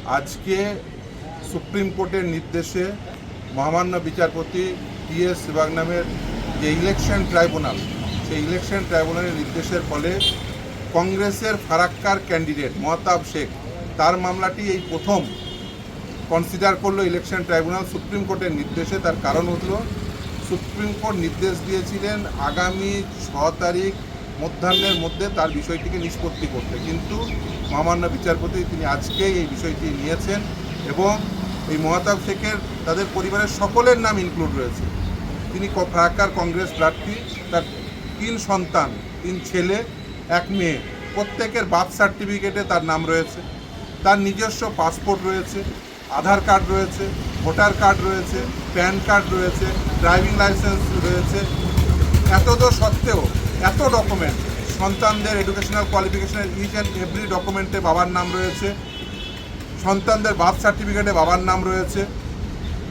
আজকে সুপ্রিম কোর্টের নির্দেশে মহামান্য বিচারপতি টি.এস. সেবাগ নামের যে ইলেকশন ট্রাইব্যুনাল, সেই ইলেকশন ট্রাইব্যুনালের নির্দেশের ফলে কংগ্রেসের ফারাক্কার ক্যান্ডিডেট মহতাব শেখ, তার মামলাটি এই প্রথম কনসিডার করলো ইলেকশন ট্রাইব্যুনাল সুপ্রিম কোর্টের নির্দেশে। তার কারণ হলো সুপ্রিম কোর্ট নির্দেশ দিয়েছিলেন আগামী 6 তারিখ মধ্যাহ্নের মধ্যে তার বিষয়টিকে নিষ্পত্তি করতে, কিন্তু মহামান্য বিচারপতি তিনি আজকেই এই বিষয়টি নিয়েছেন এবং এই মহতাব শেখের তাদের পরিবারের সকলের নাম ইনক্লুড রয়েছে। তিনি ফারাক্কার কংগ্রেস প্রার্থী, তার 3 সন্তান, 3 ছেলে 1 মেয়ে, প্রত্যেকের বার্থ সার্টিফিকেটে তার নাম রয়েছে, তার নিজস্ব পাসপোর্ট রয়েছে, আধার কার্ড রয়েছে, ভোটার কার্ড রয়েছে, প্যান কার্ড রয়েছে, ড্রাইভিং লাইসেন্স রয়েছে। এতদ সত্ত্বেও এত ডকুমেন্ট, সন্তানদের এডুকেশনাল কোয়ালিফিকেশনের ইচ অ্যান্ড এভরি ডকুমেন্টে বাবার নাম রয়েছে, সন্তানদের বার্থ সার্টিফিকেটে বাবার নাম রয়েছে।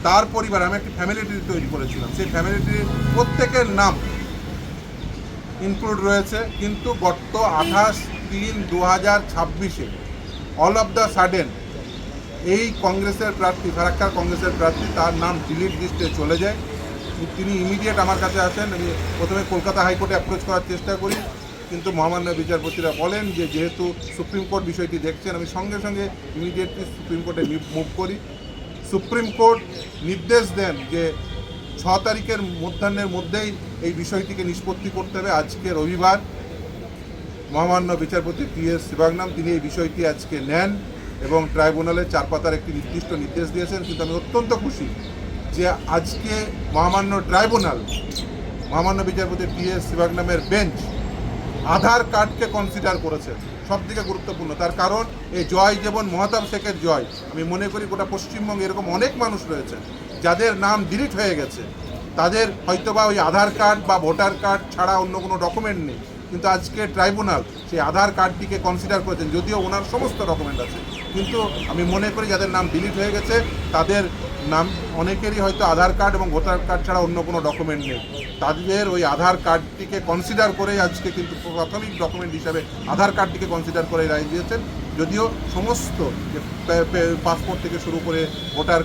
তার পরিবার, আমি একটি ফ্যামিলি ট্রি তৈরি করেছিলাম, সেই ফ্যামিলি ট্রির প্রত্যেকের নাম ইনক্লুড রয়েছে, কিন্তু গত 28/3/2026 অল অফ দ্য সাডেন এই কংগ্রেসের প্রার্থী, ফারাক্কার কংগ্রেসের প্রার্থী, তার নাম ডিলিট লিস্টে চলে যায়। তিনি ইমিডিয়েট আমার কাছে আসেন। আমি প্রথমে কলকাতা হাইকোর্টে অ্যাপ্রোচ করার চেষ্টা করি, কিন্তু মহামান্য বিচারপতিরা বলেন যে যেহেতু সুপ্রিম কোর্ট বিষয়টি দেখছেন, আমি সঙ্গে সঙ্গে ইমিডিয়েটলি সুপ্রিম কোর্টে মুভ করি। সুপ্রিম কোর্ট নির্দেশ দেন যে 6 তারিখের মধ্যাহ্নের মধ্যেই এই বিষয়টিকে নিষ্পত্তি করতে হবে। আজকে রবিবার, মহামান্য বিচারপতি টি.এস. সেবাগ নাম তিনি এই বিষয়টি আজকে নেন এবং ট্রাইব্যুনালে 4 পাতার একটি নির্দিষ্ট নির্দেশ দিয়েছেন। কিন্তু আমি অত্যন্ত খুশি যে আজকে মহামান্য ট্রাইব্যুনাল, মহামান্য বিচারপতি টি.এস. সেবাগ নামের বেঞ্চ আধার কার্ডকে কনসিডার করেছে সবথেকে গুরুত্বপূর্ণ। তার কারণ এই জয় যেমন মহতাব শেখের জয়, আমি মনে করি গোটা পশ্চিমবঙ্গে এরকম অনেক মানুষ রয়েছে যাদের নাম ডিলিট হয়ে গেছে, তাদের হয়তোবা ওই আধার কার্ড বা ভোটার কার্ড ছাড়া অন্য কোনো ডকুমেন্ট নেই, কিন্তু আজকে ট্রাইব্যুনাল সেই আধার কার্ডটিকে কনসিডার করেছেন, যদিও ওনার সমস্ত ডকুমেন্ট আছে। কিন্তু আমি মনে করি যাদের নাম ডিলিট হয়ে গেছে তাদের নাম, অনেকেরই হয়তো আধার কার্ড এবং ভোটার কার্ড ছাড়া অন্য কোনো ডকুমেন্ট নেই, তাদের ওই আধার কার্ডটিকে কনসিডার করে আজকে কিন্তু প্রাথমিক ডকুমেন্ট হিসাবে আধার কার্ডটিকে কনসিডার করে রায় দিয়েছেন। যদিও সমস্ত পাসপোর্ট থেকে শুরু করে, ভোটার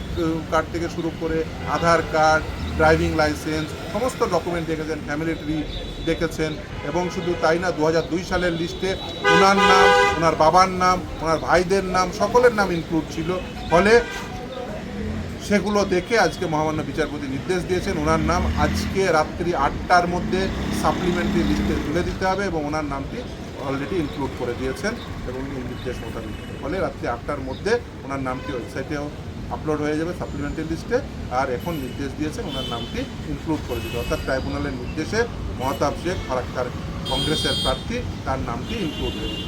কার্ড থেকে শুরু করে, আধার কার্ড, ড্রাইভিং লাইসেন্স, সমস্ত ডকুমেন্ট দেখেছেন, ফ্যামিলি ট্রি দেখেছেন। এবং শুধু তাই না, 2002 সালের লিস্টে ওনার নাম, ওনার বাবার নাম, ওনার ভাইদের নাম, সকলের নাম ইনক্লুড ছিল। ফলে সেগুলো দেখে আজকে মহামান্য বিচারপতি নির্দেশ দিয়েছেন ওনার নাম আজকে রাত্রি 8টার মধ্যে সাপ্লিমেন্টারি লিস্টে তুলে দিতে হবে এবং ওনার নামটি অলরেডি ইনক্লুড করে দিয়েছেন এবং এই নির্দেশ মোতাবেক। ফলে রাত্রি 8টার মধ্যে ওনার নামটি ওয়েবসাইটেও আপলোড হয়ে যাবে সাপ্লিমেন্টারি লিস্টে, আর এখন নির্দেশ দিয়েছেন ওনার নামটি ইনক্লুড করে দিতে, অর্থাৎ ট্রাইব্যুনালের নির্দেশে মহতাব শেখ, ফারাক্কার কংগ্রেসের প্রার্থী, তার নামটি ইনক্লুড হয়ে যাবে।